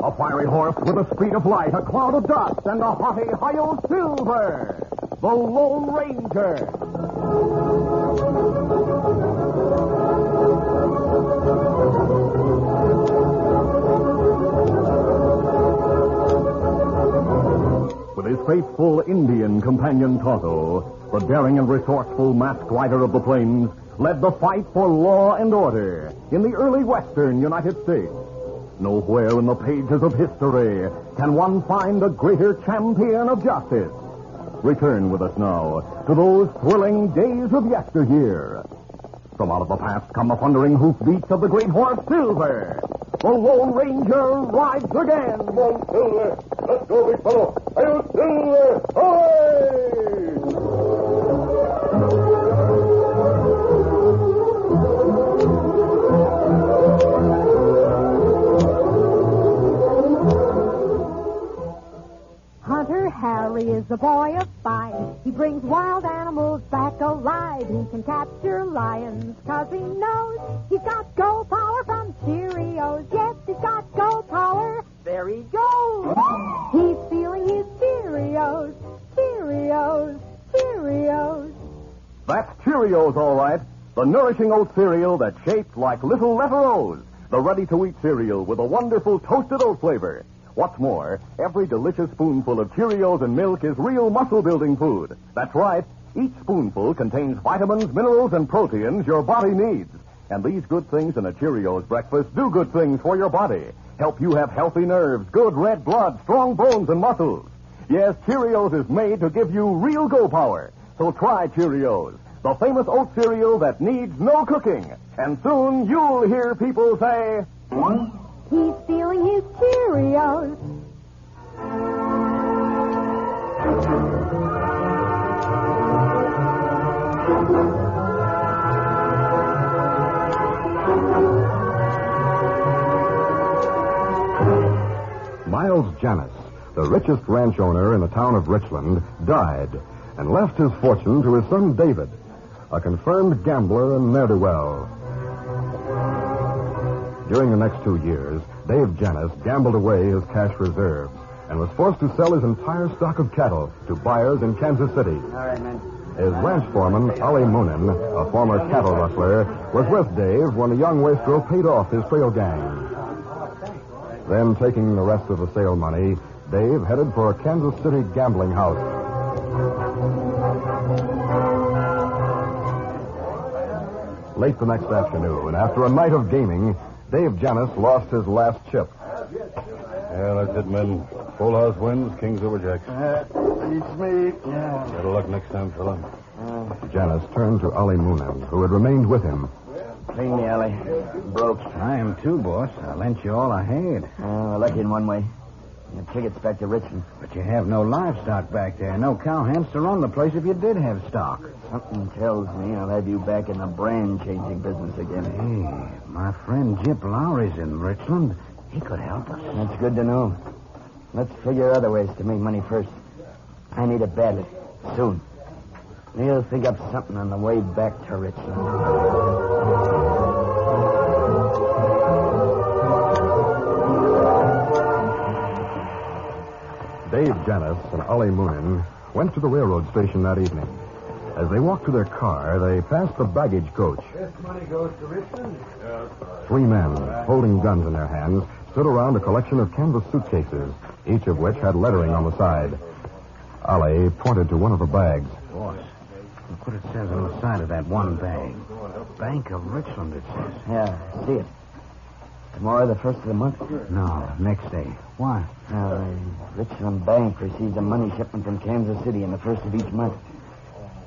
A fiery horse with the speed of light, a cloud of dust, and a haughty Hi-Yo Silver, the Lone Ranger. With his faithful Indian companion Tonto, the daring and resourceful masked rider of the plains led the fight for law and order in the early western United States. Nowhere in the pages of history can one find a greater champion of justice. Return with us now to those thrilling days of yesteryear. From out of the past come the thundering hoofbeats of the great horse Silver. The Lone Ranger rides again. Come on, Silver. Let's go, big fellow. Hi-Yo Silver! Away! Hunter Harry is a boy of 5. He brings wild animals back alive. He can capture lions 'cause he knows he's got go power from Cheerios. Yes, he's got go power. There he goes. He's feeling his Cheerios. Cheerios. Cheerios. That's Cheerios, all right. The nourishing oat cereal that's shaped like little letter O's. The ready-to-eat cereal with a wonderful toasted oat flavor. What's more, every delicious spoonful of Cheerios and milk is real muscle-building food. That's right. Each spoonful contains vitamins, minerals, and proteins your body needs. And these good things in a Cheerios breakfast do good things for your body. Help you have healthy nerves, good red blood, strong bones, and muscles. Yes, Cheerios is made to give you real go power. So try Cheerios, the famous oat cereal that needs no cooking. And soon you'll hear people say, He's feeling his Cheerios. Miles Janus, the richest ranch owner in the town of Richland, died and left his fortune to his son David, a confirmed gambler and ne'er-do-well. During the next 2 years, Dave Janus gambled away his cash reserves and was forced to sell his entire stock of cattle to buyers in Kansas City. All right, man. His ranch foreman, Ali Moonin, a former cattle rustler, was with Dave when the young wastrel paid off his trail gang. Then, taking the rest of the sale money, Dave headed for a Kansas City gambling house. Late the next afternoon, after a night of gaming, Dave Janus lost his last chip. Yeah, that's it, men. Full house wins, kings over jacks. It's me. Yeah. Better luck next time, fella. Janus turned to Ali Moonin, who had remained with him. Clean me, Ellie. Broke. I am too, boss. I lent you all I had. Lucky in one way. The tickets back to Richmond. But you have no livestock back there. No cowhands to run the place if you did have stock. Something tells me I'll have you back in the brand-changing business again. Hey, my friend Jip Lowry's in Richland. He could help us. That's good to know. Let's figure other ways to make money first. I need it badly. Soon. We'll think up something on the way back to Richland. Dave Janus and Ali Moonin went to the railroad station that evening. As they walked to their car, they passed the baggage coach. This money goes to Richmond? 3 men, holding guns in their hands, stood around a collection of canvas suitcases, each of which had lettering on the side. Ali pointed to one of the bags. Boss, look what it says on the side of that one bag. Bank of Richland, it says. Yeah, see it. Tomorrow, the first of the month? No, next day. Why? Richland Bank receives a money shipment from Kansas City in the first of each month.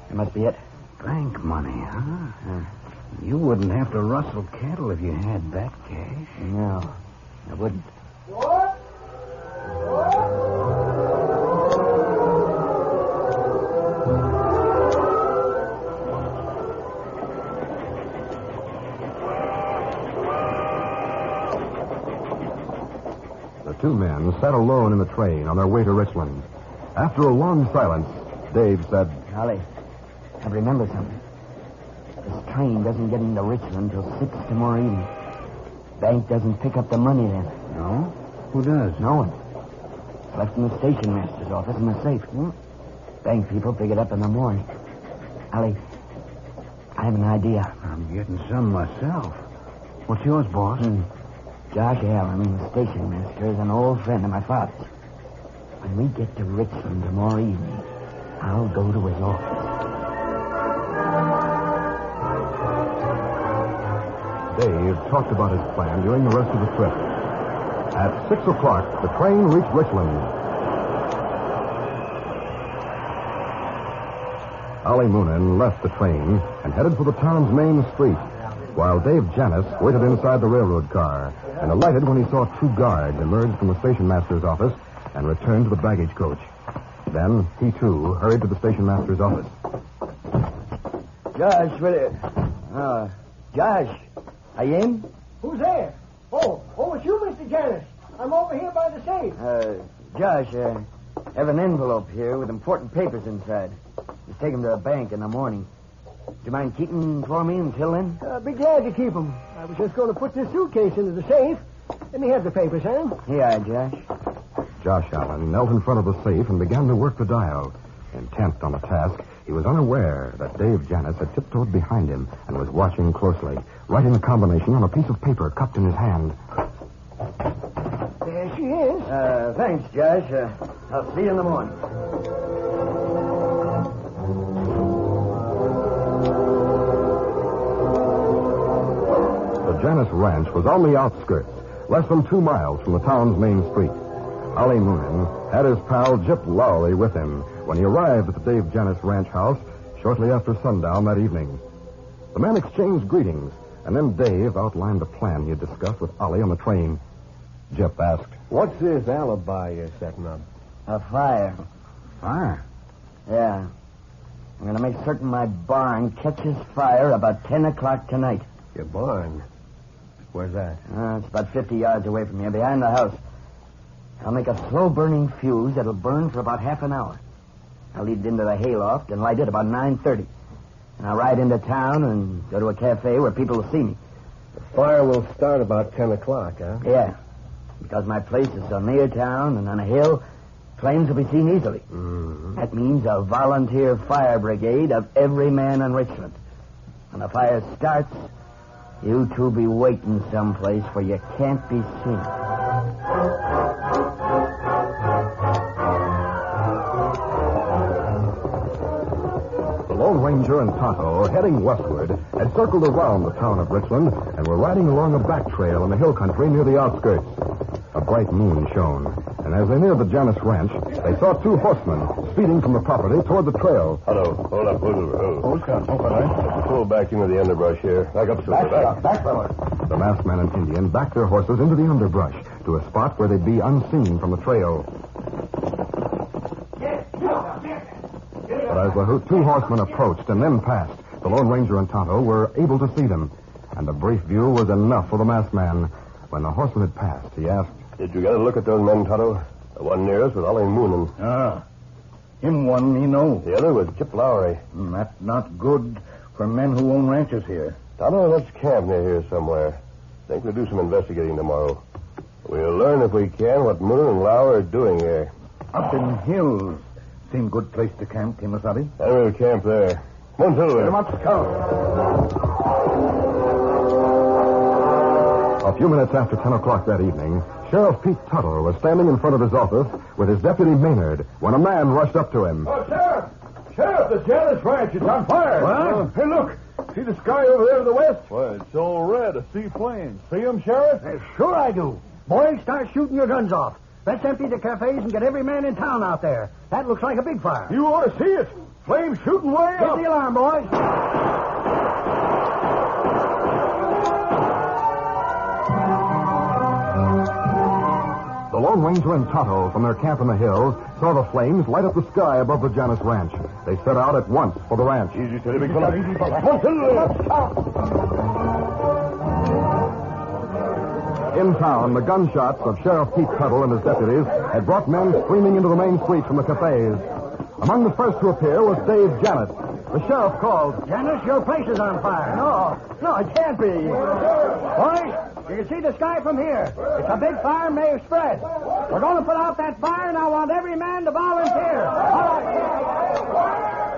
That must be it. Bank money, huh? You wouldn't have to rustle cattle if you had that cash. No, I wouldn't. What? The 2 men sat alone in the train on their way to Richland. After a long silence, Dave said, Ollie, I remember something. This train doesn't get into Richland till 6 tomorrow evening. Bank doesn't pick up the money then. No? Who does? No one. It's left in the station master's office in the safe. Bank people pick it up in the morning. Allie, I have an idea. I'm getting some myself. What's yours, boss? Josh Allen, the station master, is an old friend of my father's. When we get to Richmond tomorrow evening, I'll go to his office. Dave talked about his plan during the rest of the trip. At 6 o'clock, the train reached Richland. Ollie Moonen left the train and headed for the town's main street, while Dave Janis waited inside the railroad car and alighted when he saw two guards emerge from the station master's office and return to the baggage coach. Then he, too, hurried to the station master's office. Josh, Josh, are you in? Who's there? Oh, it's you, Mr. Janis. I'm over here by the safe. Josh, I have an envelope here with important papers inside. Just take them to the bank in the morning. Do you mind keeping them for me until then? Be glad to keep them. I was just going to put this suitcase into the safe. Let me have the papers, Sam. Here, Josh. Josh Allen knelt in front of the safe and began to work the dial. Intent on the task, he was unaware that Dave Janis had tiptoed behind him and was watching closely, writing a combination on a piece of paper cupped in his hand. There she is. Thanks, Josh. I'll see you in the morning. The Janis Ranch was on the outskirts, less than 2 miles from the town's main street. Ollie Moonen had his pal Jip Lowry with him when he arrived at the Dave Janis Ranch house shortly after sundown that evening. The men exchanged greetings, and then Dave outlined the plan he had discussed with Ollie on the train. Jip asked, "What's this alibi you're setting up?" A fire. Fire? Yeah. I'm going to make certain my barn catches fire about 10 o'clock tonight. Your barn? Where's that? It's about 50 yards away from here, behind the house. I'll make a slow-burning fuse that'll burn for about half an hour. I'll lead it into the hayloft and light it about 9:30. And I'll ride into town and go to a cafe where people will see me. The fire will start about 10 o'clock, huh? Yeah. Because my place is so near town and on a hill, flames will be seen easily. Mm-hmm. That means a volunteer fire brigade of every man in Richmond. When the fire starts, you two be waiting someplace where you can't be seen. The Lone Ranger and Tonto, heading westward, had circled around the town of Richland and were riding along a back trail in the hill country near the outskirts. A bright moon shone, and as they neared the Janis Ranch, they saw two horsemen speeding from the property toward the trail. Hello. Hold up. Pull back into the underbrush here. Back up, Silver. Back, fella. The masked man and Indian backed their horses into the underbrush to a spot where they'd be unseen from the trail. But as the two horsemen approached and then passed, the Lone Ranger and Tonto were able to see them, and a brief view was enough for the masked man. When the horseman had passed, he asked, Did you get a look at those men, Tonto? The one nearest was Ollie Moonen. Him one, he know. The other was Jip Lowry. That's not good for men who own ranches here. Tonto, let's camp near here somewhere. Think we'll do some investigating tomorrow. We'll learn, if we can, what Moonen and Lowry are doing here. Up in hills. Seem good place to camp, Kimasabi. Then we'll camp there. Come on, Silver. A few minutes after 10 o'clock that evening, Sheriff Pete Tuttle was standing in front of his office with his deputy Maynard when a man rushed up to him. Oh, Sheriff! Sheriff, the Janis Ranch is on fire. What? Hey, look. See the sky over there to the west? Well, it's all red. I see flames. See them, Sheriff? Sure I do. Boys, start shooting your guns off. Let's empty the cafes and get every man in town out there. That looks like a big fire. You ought to see it. Flames shooting way Give up. the alarm, boys. The Lone Ranger and Tonto, from their camp in the hills, saw the flames light up the sky above the Janis Ranch. They set out at once for the ranch. Easy, steady, big fella. In town, the gunshots of Sheriff Pete Tuttle and his deputies had brought men streaming into the main street from the cafes. Among the first to appear was Dave Janis. The sheriff called. Janis, your place is on fire. No, it can't be. Boys, You can see the sky from here. It's a big fire may have spread. We're going to put out that fire, and I want every man to volunteer. All right.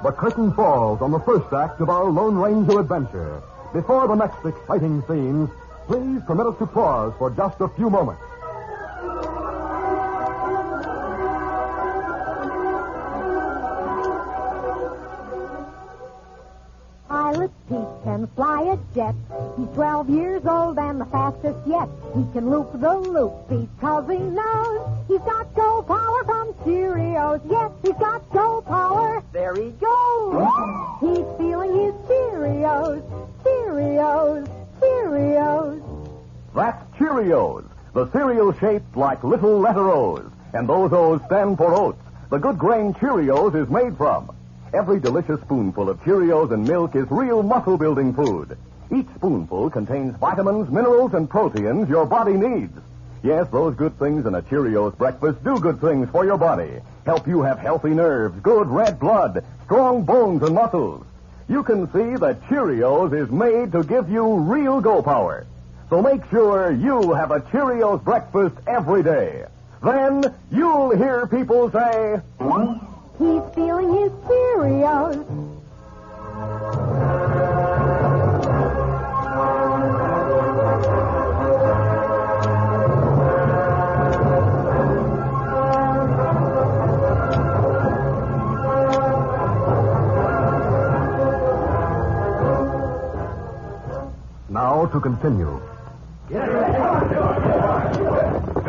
The curtain falls on the first act of our Lone Ranger adventure. Before the next exciting scenes, please permit us to pause for just a few moments. Pilot Pete can fly a jet. He's 12 years old and the fastest yet. He can loop the loop because he knows he's got go power from Cheerios. Yes, he's got go power. There he goes. He's feeling his Cheerios. Cheerios. Cheerios. That's Cheerios, the cereal shaped like little letter O's. And those O's stand for oats. The good grain Cheerios is made from. Every delicious spoonful of Cheerios and milk is real muscle-building food. Each spoonful contains vitamins, minerals, and proteins your body needs. Yes, those good things in a Cheerios breakfast do good things for your body. Help you have healthy nerves, good red blood, strong bones and muscles. You can see that Cheerios is made to give you real go power. So make sure you have a Cheerios breakfast every day. Then you'll hear people say, He's feeling his Cheerios. Now to continue.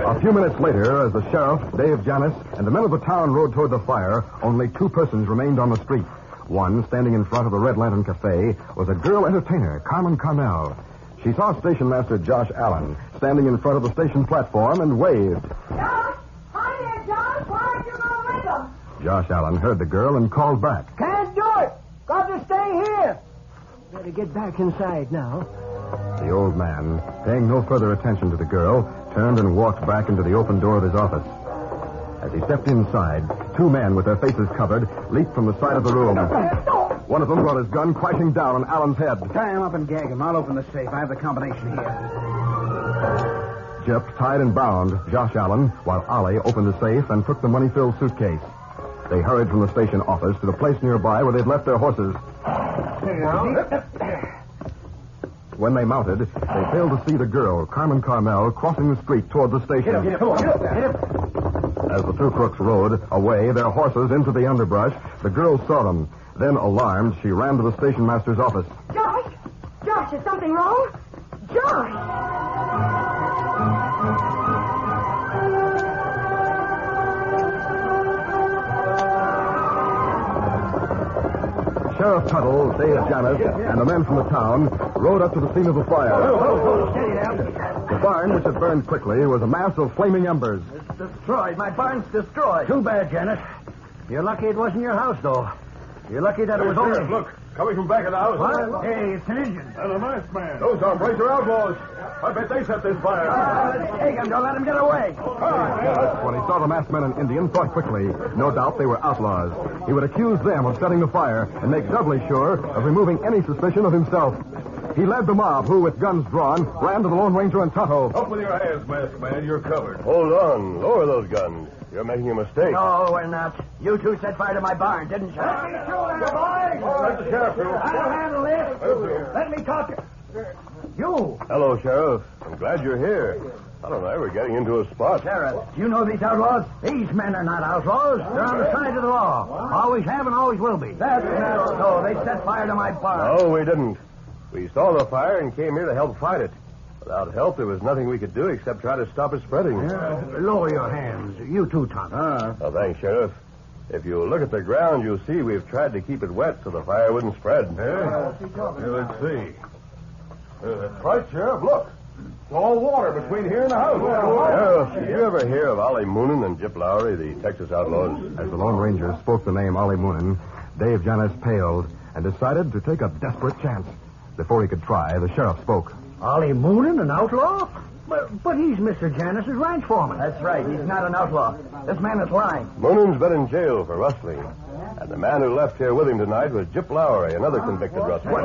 A few minutes later, as the sheriff, Dave Janis, and the men of the town rode toward the fire, only two persons remained on the street. One, standing in front of the Red Lantern Cafe, was a girl entertainer, Carmen Carmel. She saw Station Master Josh Allen standing in front of the station platform and waved. Josh! Hi there, Josh! Why aren't you going to wake him? Josh Allen heard the girl and called back. Can't do it. Got to stay here. Better get back inside now. The old man, paying no further attention to the girl, turned and walked back into the open door of his office. As he stepped inside, two men with their faces covered leaped from the side of the room. One of them brought his gun crashing down on Allen's head. Tie him up and gag him. I'll open the safe. I have the combination here. Jip tied and bound Josh Allen while Ollie opened the safe and took the money-filled suitcase. They hurried from the station office to the place nearby where they'd left their horses. When they mounted, they failed to see the girl, Carmen Carmel, crossing the street toward the station. Get him. As the two crooks rode away, their horses into the underbrush, the girl saw them. Then, alarmed, she ran to the station master's office. Josh! Josh, is something wrong? Josh! Sheriff Tuttle, Dave Janis, and the men from the town rode up to the scene of the fire. Steady now. The barn, which had burned quickly, was a mass of flaming embers. It's destroyed. My barn's destroyed. Too bad, Janet. You're lucky it wasn't your house, though. You're lucky that it was only... Look, coming from back of the house. What? Hey, it's an Indian. And a masked man. Those hombres are outlaws. I bet they set this fire. Let's take him. Don't let him get away. When he saw the masked men and Indian, thought quickly. No doubt they were outlaws. He would accuse them of setting the fire and make doubly sure of removing any suspicion of himself. He led the mob, who, with guns drawn, ran to the Lone Ranger and Tonto. Up with your hands, masked man. You're covered. Hold on. Lower those guns. You're making a mistake. No, we're not. You two set fire to my barn, didn't you? Let me through there, boys. Let the sheriff through. I'll handle this. Let me talk to... You. Hello, Sheriff. I'm glad you're here. I don't know. We're getting into a spot. Sheriff, do you know these outlaws? These men are not outlaws. They're on the side of the law. Always have and always will be. That's not so. They set fire to my barn. No, we didn't. We saw the fire and came here to help fight it. Without help, there was nothing we could do except try to stop it spreading. Lower your hands. You too, Tonto. Oh, thanks, Sheriff. If you look at the ground, you'll see we've tried to keep it wet so the fire wouldn't spread. Let's see. That's right, Sheriff. Look. It's all water between here and the house. Sheriff, did you ever hear of Ollie Moonen and Jip Lowry, the Texas outlaws? As the Lone Ranger spoke the name Ollie Moonen, Dave Janis paled and decided to take a desperate chance. Before he could try, the sheriff spoke. Ollie Moonin, an outlaw? But he's Mr. Janus's ranch foreman. That's right. He's not an outlaw. This man is lying. Moonen's been in jail for rustling. And the man who left here with him tonight was Gyp Lowry, another convicted rustler.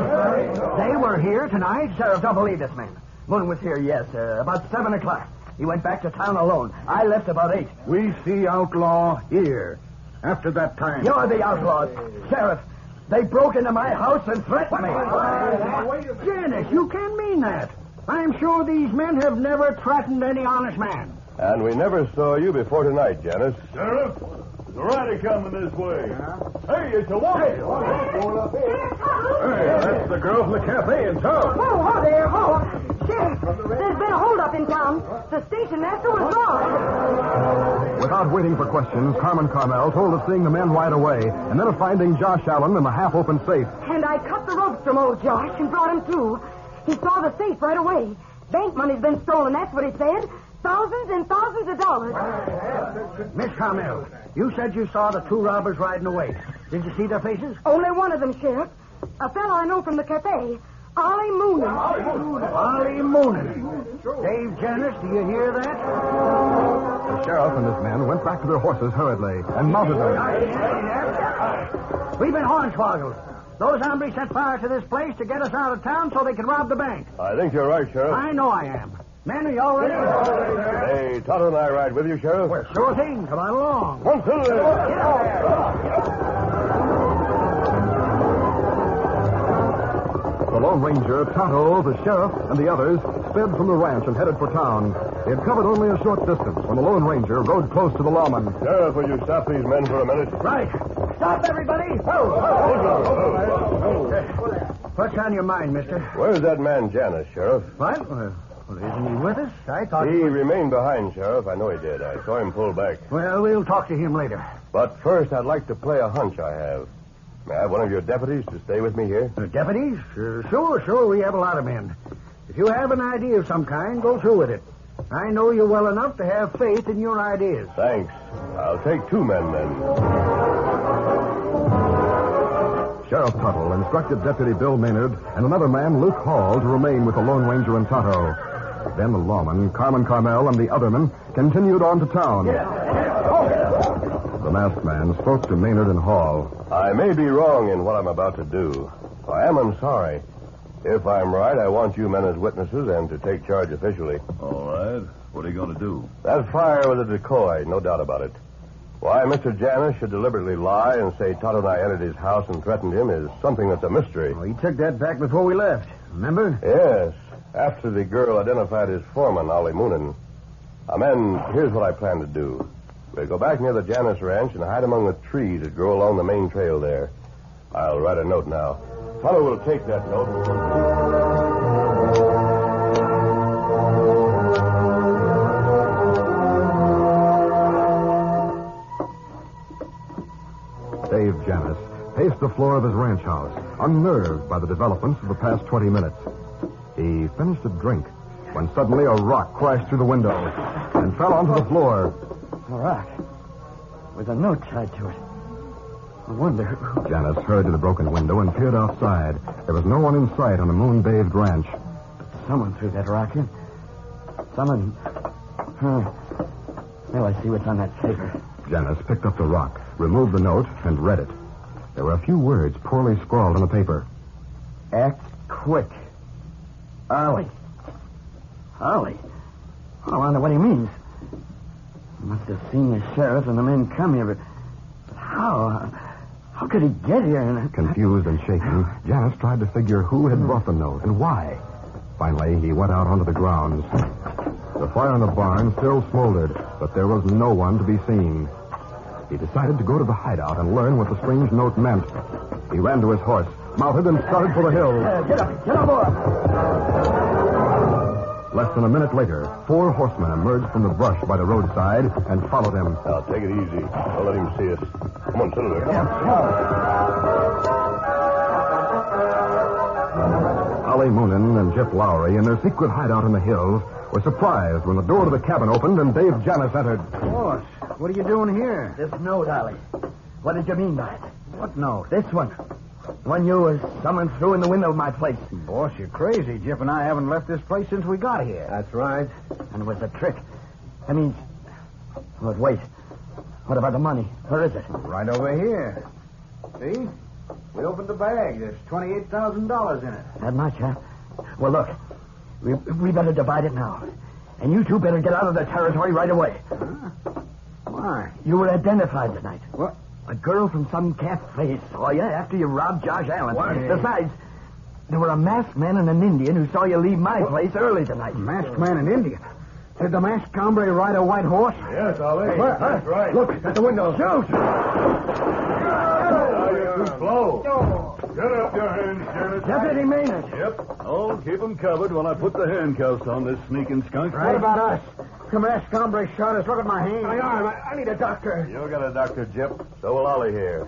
They were here tonight? Sheriff, don't believe this man. Moonin was here, yes, about 7 o'clock. He went back to town alone. I left about 8. We see outlaw here. After that time. You're the outlaws. Sheriff, they broke into my house and threatened me. Janus, you can't mean that. I'm sure these men have never threatened any honest man. And we never saw you before tonight, Janus. Sheriff, there's a rider coming this way. Hey, it's a woman. Hey, that's the girl from the cafe in town. Oh, there, Sheriff, there's been a holdup in town. The station master was wrong. Without waiting for questions, Carmen Carmel told of seeing the men right away, and then of finding Josh Allen in the half-open safe. And I cut the ropes from old Josh and brought him through. He saw the safe right away. Bank money's been stolen, that's what he said. Thousands and thousands of dollars. Miss Carmel, you said you saw the 2 robbers riding away. Did you see their faces? Only one of them, Sheriff. A fellow I know from the cafe. Ollie Moonin. Ollie Moonin. Dave Janus, do you hear that? The sheriff and his men went back to their horses hurriedly and mounted them. We've been hornswoggled. Those hombres set fire to this place to get us out of town so they could rob the bank. I think you're right, Sheriff. I know I am. Men, are you all ready? Hey, Tonto and I ride with you, Sheriff. Well, sure thing. Come on along. One, two, The Lone Ranger, Tonto, the sheriff, and the others sped from the ranch and headed for town. They had covered only a short distance when the Lone Ranger rode close to the lawman. Sheriff, will you stop these men for a minute? Right. Stop, everybody. What's on your mind, mister? Where's that man Janus, Sheriff? What? Well, isn't he with us? I thought... He remained behind, Sheriff. I know he did. I saw him pull back. Well, we'll talk to him later. But first, I'd like to play a hunch I have. May I have one of your deputies to stay with me here? Deputies? Sure. We have a lot of men. If you have an idea of some kind, go through with it. I know you well enough to have faith in your ideas. Thanks. I'll take 2 men, then. Sheriff Tuttle instructed Deputy Bill Maynard and another man, Luke Hall, to remain with the Lone Ranger and Tonto. Then the lawman, Carmen Carmel, and the other men continued on to town. The masked man spoke to Maynard and Hall. I may be wrong in what I'm about to do. I am sorry. If I'm right, I want you men as witnesses and to take charge officially. All right. What are you going to do? That fire was a decoy, no doubt about it. Why Mr. Janus should deliberately lie and say Tonto and I entered his house and threatened him is something that's a mystery. Well, he took that back before we left. Remember? Yes. After the girl identified his foreman, Ollie Moonin. Men, here's what I plan to do. We'll go back near the Janus ranch and hide among the trees that grow along the main trail there. I'll write a note now. Tonto will take that note. Dave Janus paced the floor of his ranch house, unnerved by the developments of the past 20 minutes. He finished a drink when suddenly a rock crashed through the window and fell onto the floor. A rock with a note tied to it. I wonder... Janus hurried to the broken window and peered outside. There was no one in sight on the moon-bathed ranch. Someone threw that rock in. Someone... Well, I see what's on that paper. Janus picked up the rock, removed the note, and read it. There were a few words poorly scrawled on the paper. Act quick. Ollie. Ollie? I wonder what he means. He must have seen the sheriff and the men come here, but how? How could he get here? Confused and shaken, Janus tried to figure who had brought the note and why. Finally, he went out onto the grounds. The fire in the barn still smoldered, but there was no one to be seen. He decided to go to the hideout and learn what the strange note meant. He ran to his horse, mounted, and started for the hills. Get up, boy. Less than a minute later, 4 horsemen emerged from the brush by the roadside and followed him. Now, take it easy. Don't let him see us. Come on, Senator. Ollie Moonin and Gyp Lowry, in their secret hideout in the hills, were surprised when the door to the cabin opened and Dave Janus entered. Boss, what are you doing here? This note, Ollie. What did you mean by it? What note? This one. When you was someone threw in the window of my place. Boss, you're crazy. Jeff and I haven't left this place since we got here. That's right. And it was a trick. That means... But wait. What about the money? Where is it? Right over here. See? We opened the bag. There's $28,000 in it. That much, huh? Well, look. We better divide it now. And you two better get out of the territory right away. Huh? Why? You were identified tonight. What? A girl from some cafe saw you after you robbed Josh Allen. What? Besides, there were a masked man and an Indian who saw you leave my place early tonight. Masked man and Indian. Did the masked hombre ride a white horse? Yes, Ollie. Hey, That's right. Look, at the window. Shoot! Now you're too slow. Get up your hands, Janet. Deputy Maynard. Yep. I'll keep them covered while I put the handcuffs on this sneaking skunk. What about us? The masked hombre shot us. Look at my hand. My arm. I need a doctor. You'll get a doctor, Jip. So will Ollie here.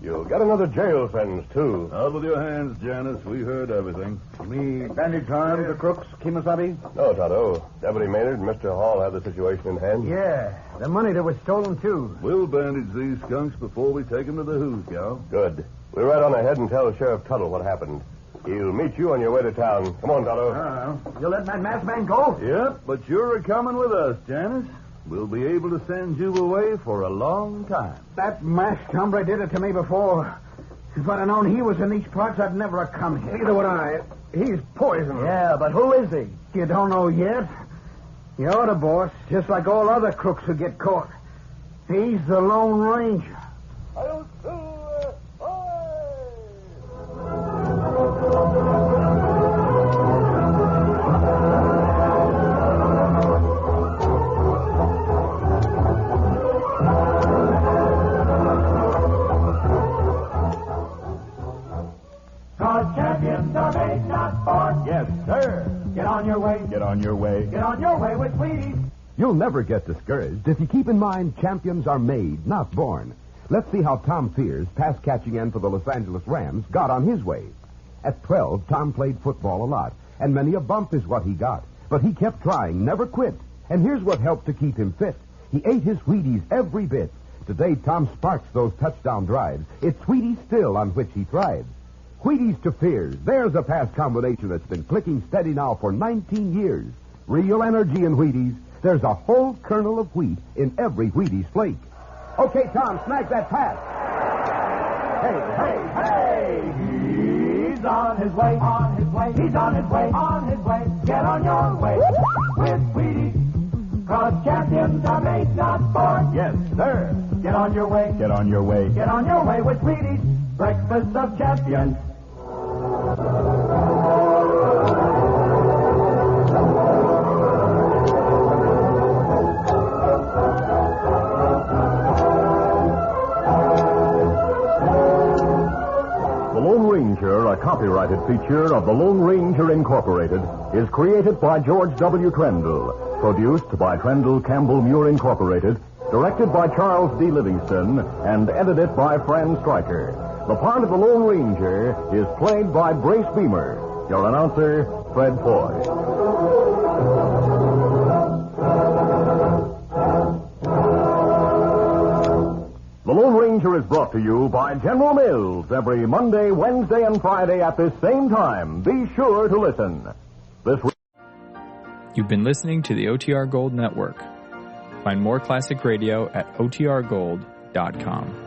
You'll get another jail sentence, too. Out with your hands, Janice. We heard everything. Me bandage arms, the crooks, Kimasabi? No, Tonto. Deputy Maynard and Mr. Hall have the situation in hand. Yeah. The money that was stolen, too. We'll bandage these skunks before we take them to the Who's, gal. Good. We'll ride on ahead and tell Sheriff Tuttle what happened. He'll meet you on your way to town. Come on, Tonto. You let that masked man go? Yep, but you're coming with us, Janice. We'll be able to send you away for a long time. That masked hombre did it to me before. If I'd have known he was in these parts, I'd never have come here. Neither would I. He's poison. Yeah, but who is he? You don't know yet? You ought to, boss, just like all other crooks who get caught. He's the Lone Ranger. Yes, sir. Get on your way. Get on your way. Get on your way with Wheaties. You'll never get discouraged if you keep in mind champions are made, not born. Let's see how Tom Sears, pass catching end for the Los Angeles Rams, got on his way. At 12, Tom played football a lot, and many a bump is what he got. But he kept trying, never quit. And here's what helped to keep him fit. He ate his Wheaties every bit. Today, Tom sparks those touchdown drives. It's Wheaties still on which he thrives. Wheaties to Fears. There's a pass combination that's been clicking steady now for 19 years. Real energy in Wheaties. There's a whole kernel of wheat in every Wheaties flake. Okay, Tom, snag that pass. Hey! He's on his way, on his way. He's on his way, on his way. Get on your way with Wheaties. 'Cause champions are made, not born. Yes, sir. Get on your way. Get on your way. Get on your way with Wheaties. Breakfast of champions. The Lone Ranger, a copyrighted feature of the Lone Ranger Incorporated, is created by George W. Trendle, produced by Trendle Campbell Muir Incorporated, directed by Charles D. Livingston, and edited by Fran Stryker. The part of the Lone Ranger is played by Brace Beamer. Your announcer, Fred Foy. The Lone Ranger is brought to you by General Mills every Monday, Wednesday, and Friday at this same time. Be sure to listen. You've been listening to the OTR Gold Network. Find more classic radio at otrgold.com.